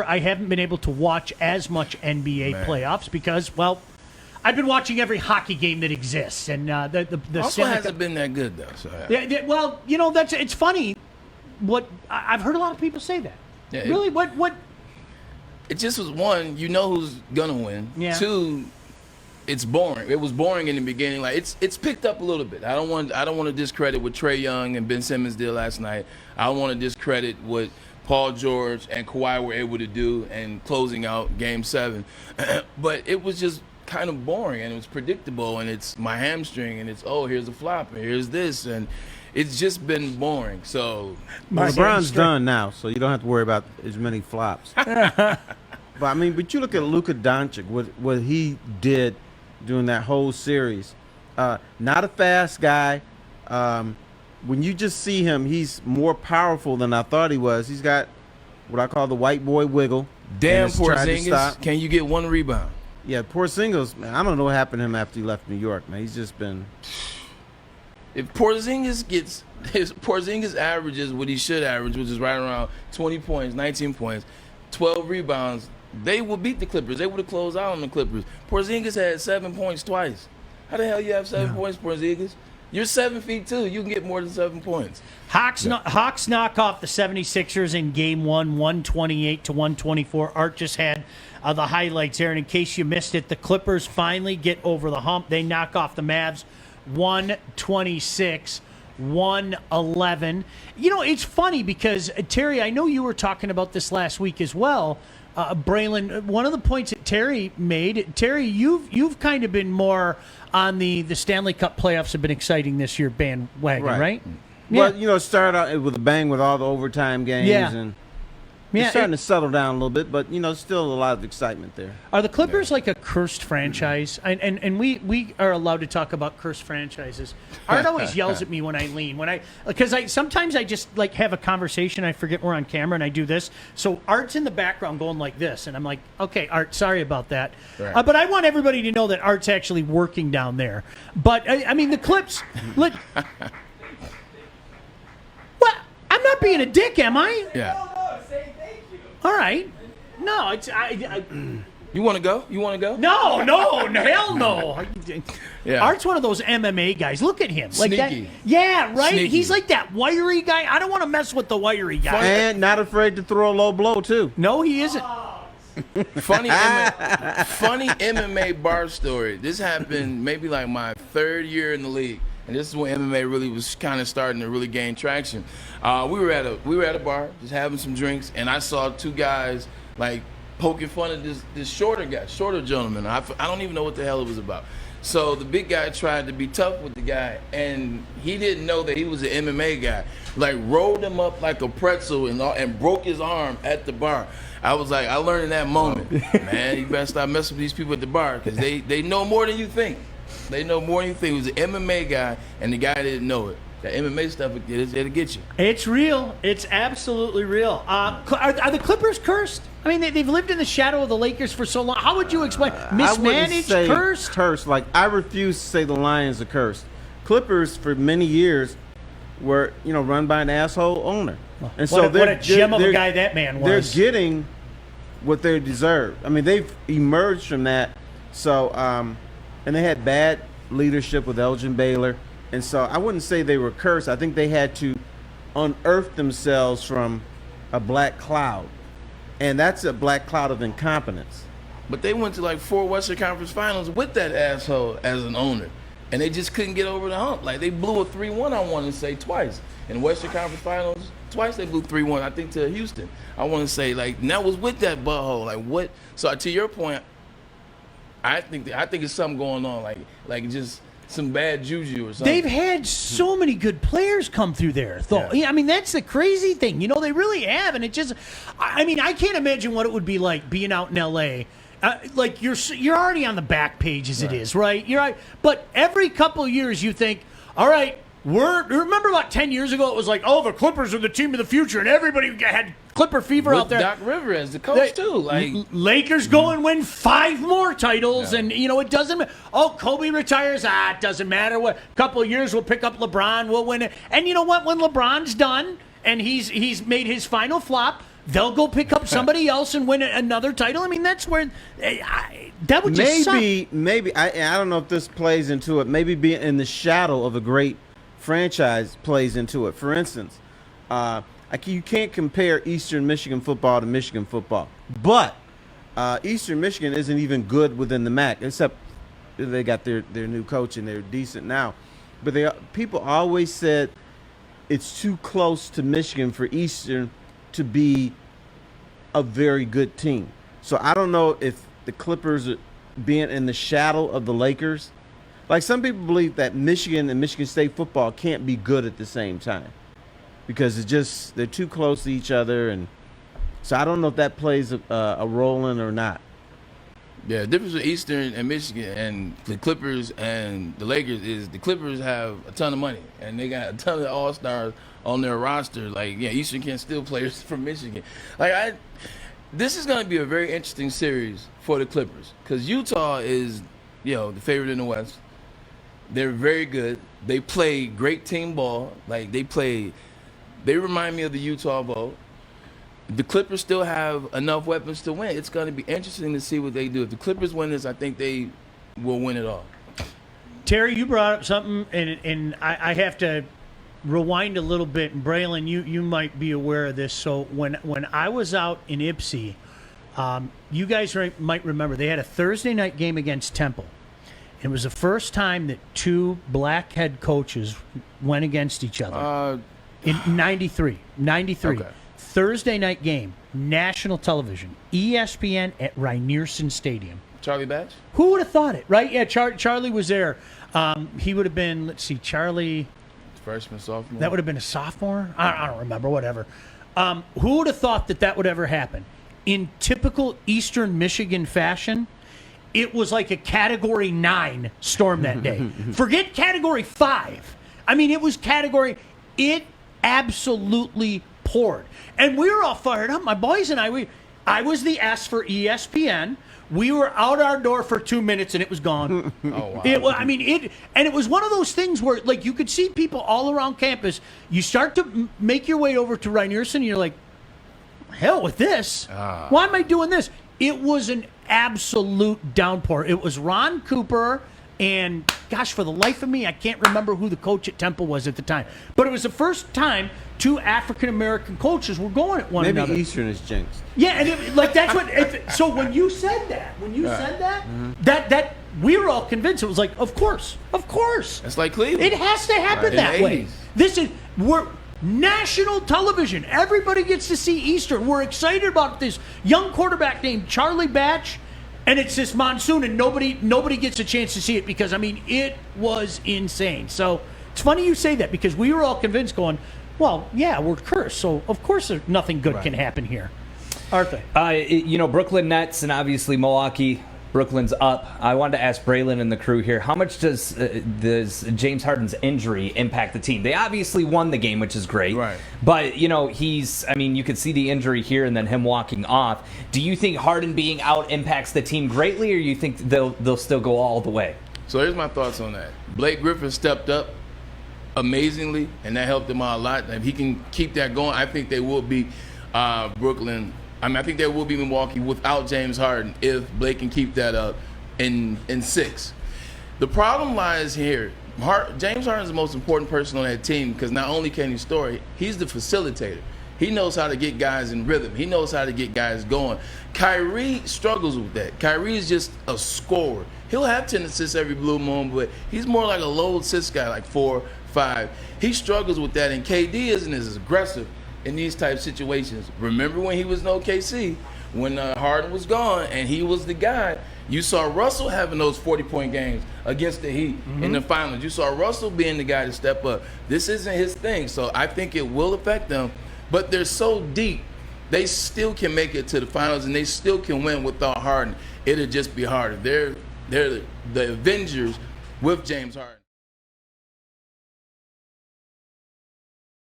I haven't been able to watch as much NBA playoffs because, well, I've been watching every hockey game that exists, and the also hasn't been that good though. So well, it's funny. What I've heard a lot of people say that. Yeah, really, what? It just was one. You know who's gonna win. Yeah. Two, it's boring. It was boring in the beginning. Like it's picked up a little bit. I don't want to discredit what Trae Young and Ben Simmons did last night. I don't want to discredit what Paul George and Kawhi were able to do and closing out Game 7. But it was just kind of boring, and it was predictable, and it's my hamstring, and it's, here's a flop, and here's this, and it's just been boring. So LeBron's done now, so you don't have to worry about as many flops. But you look at Luka Doncic, what he did during that whole series. Not a fast guy. When you just see him, he's more powerful than I thought he was. He's got what I call the white boy wiggle. Damn, Porzingis, can you get one rebound? Yeah, Porzingis, man, I don't know what happened to him after he left New York, man. He's just been... If Porzingis averages what he should average, which is right around 20 points, 19 points, 12 rebounds, they will beat the Clippers. They would have closed out on the Clippers. Porzingis had 7 points twice. How the hell you have 7 points, Porzingis? You're 7 feet 2. You can get more than 7 points. Hawks knock off the 76ers in Game 1, 128-124. Art just had the highlights there. And in case you missed it, the Clippers finally get over the hump. They knock off the Mavs 126-111. It's funny because, Terry, I know you were talking about this last week as well. Braylon, one of the points that Terry made, Terry, you've kind of been more on the Stanley Cup playoffs have been exciting this year bandwagon, right? Well, it started out with a bang with all the overtime games, and it's starting to settle down a little bit, but still a lot of excitement there. Are the Clippers like a cursed franchise? And we are allowed to talk about cursed franchises. Art always yells at me when I lean, because sometimes I just like have a conversation, I forget we're on camera, and I do this. So Art's in the background going like this, and I'm like, okay, Art, sorry about that. Right. But I want everybody to know that Art's actually working down there. But the Clips. Well, I'm not being a dick, am I? Yeah. All right. No, You want to go? No, hell no. Yeah. Art's one of those MMA guys. Look at him. Sneaky. Like that. Yeah, right? Sneaky. He's like that wiry guy. I don't want to mess with the wiry guy. And not afraid to throw a low blow, too. No, he isn't. Funny MMA bar story. This happened maybe like my 3rd year in the league. And this is when MMA really was kind of starting to really gain traction. We were at a bar, just having some drinks, and I saw 2 guys like poking fun at this shorter gentleman. I don't even know what the hell it was about. So the big guy tried to be tough with the guy, and he didn't know that he was an MMA guy. Like rolled him up like a pretzel and broke his arm at the bar. I was like, I learned in that moment, man, you better stop messing with these people at the bar because they know more than you think. They know more than you think. He was an MMA guy, and the guy didn't know it. That MMA stuff, it'll get you. It's real. It's absolutely real. Are the Clippers cursed? I mean, they've lived in the shadow of the Lakers for so long. How would you explain? Mismanaged, cursed? Cursed. Like, I refuse to say the Lions are cursed. Clippers, for many years, were, run by an asshole owner. And what a gem of a guy that man was. They're getting what they deserve. I mean, they've emerged from that. So, and they had bad leadership with Elgin Baylor. And so I wouldn't say they were cursed. I think they had to unearth themselves from a black cloud. And that's a black cloud of incompetence. But they went to like 4 Western Conference Finals with that asshole as an owner. And they just couldn't get over the hump. Like they blew a 3-1, I want to say, twice. In the Western Conference Finals, twice they blew 3-1, I think, to Houston. I want to say, like, and that was with that butthole. Like, what? So to your point, I think it's something going on, like just some bad juju or something. They've had so many good players come through there, though. Yeah. I mean, that's the crazy thing. They really have, and it just, I can't imagine what it would be like being out in L.A. Like you're already on the back page as it is, right? You're right, but every couple of years you think, all right, remember about 10 years ago it was like, the Clippers are the team of the future, and everybody had Clipper fever out there. Doc Rivers as the coach too. Like Lakers go and win 5 more titles, and it doesn't. Kobe retires. It doesn't matter. What couple of years we'll pick up LeBron. We'll win it. And you know what? When LeBron's done and he's made his final flop, they'll go pick up somebody else and win another title. I mean, that's where that would just suck. Maybe I don't know if this plays into it. Maybe being in the shadow of a great franchise plays into it. For instance, you can't compare Eastern Michigan football to Michigan football, but Eastern Michigan isn't even good within the MAC, except they got their new coach and they're decent now. But people always said it's too close to Michigan for Eastern to be a very good team. So I don't know if the Clippers being in the shadow of the Lakers, like some people believe that Michigan and Michigan State football can't be good at the same time because they're too close to each other, and so I don't know if that plays a role in or not. Yeah, the difference with Eastern and Michigan and the Clippers and the Lakers is the Clippers have a ton of money and they got a ton of all-stars on their roster. Like, yeah, Eastern can't steal players from Michigan. This is going to be a very interesting series for the Clippers because Utah is, the favorite in the West. They're very good. They play great team ball. They remind me of the Utah Bowl. The Clippers still have enough weapons to win. It's going to be interesting to see what they do. If the Clippers win this, I think they will win it all. Terry, you brought up something, and I have to rewind a little bit. And Braylon, you might be aware of this. So when I was out in Ypsi, you guys might remember they had a Thursday night game against Temple. It was the first time that two black head coaches went against each other. In 93. Okay. Thursday night game, national television, ESPN at Rynearson Stadium. Charlie Batch? Who would have thought it, right? Yeah, Charlie was there. He would have been, Charlie. Freshman, sophomore? That would have been a sophomore? I don't remember, whatever. Who would have thought that would ever happen? In typical Eastern Michigan fashion, it was like a Category 9 storm that day. Forget Category 5. I mean, it was it absolutely poured. And we were all fired up. My boys and I was the S for ESPN. We were out our door for 2 minutes and it was gone. Oh, wow. It was one of those things where like you could see people all around campus. You start to make your way over to Rynearson and you're like, hell with this. Why am I doing this? It was an absolute downpour. It was Ron Cooper and, gosh, for the life of me, I can't remember who the coach at Temple was at the time. But it was the first time two African-American coaches were going at one another. Maybe Eastern is jinxed. Yeah, and that's what. So when you said that, that we were all convinced. It was like, of course. It's like Cleveland. It has to happen that way. We're national television. Everybody gets to see Eastern. We're excited about this young quarterback named Charlie Batch. And it's this monsoon, and nobody gets a chance to see it because, I mean, it was insane. So it's funny you say that because we were all convinced going, well, yeah, we're cursed, so of course nothing good can happen here. Arthur. Brooklyn Nets and obviously Milwaukee. Brooklyn's up. I wanted to ask Braylon and the crew here, how much does James Harden's injury impact the team? They obviously won the game, which is great. Right. But, you could see the injury here and then him walking off. Do you think Harden being out impacts the team greatly, or you think they'll still go all the way? So here's my thoughts on that. Blake Griffin stepped up amazingly, and that helped him out a lot. If he can keep that going, I think they will beat Brooklyn. I think they will be Milwaukee without James Harden if Blake can keep that up in 6. The problem lies here. James Harden is the most important person on that team because not only can he score, he's the facilitator. He knows how to get guys in rhythm. He knows how to get guys going. Kyrie struggles with that. Kyrie is just a scorer. He'll have 10 assists every blue moon, but he's more like a low assist guy, like 4, 5. He struggles with that, and KD isn't as aggressive in these type of situations. Remember when he was in OKC, when Harden was gone and he was the guy, you saw Russell having those 40-point games against the Heat in the finals. You saw Russell being the guy to step up. This isn't his thing, so I think it will affect them, but they're so deep, they still can make it to the finals and they still can win without Harden. It'll just be harder. They're the Avengers with James Harden.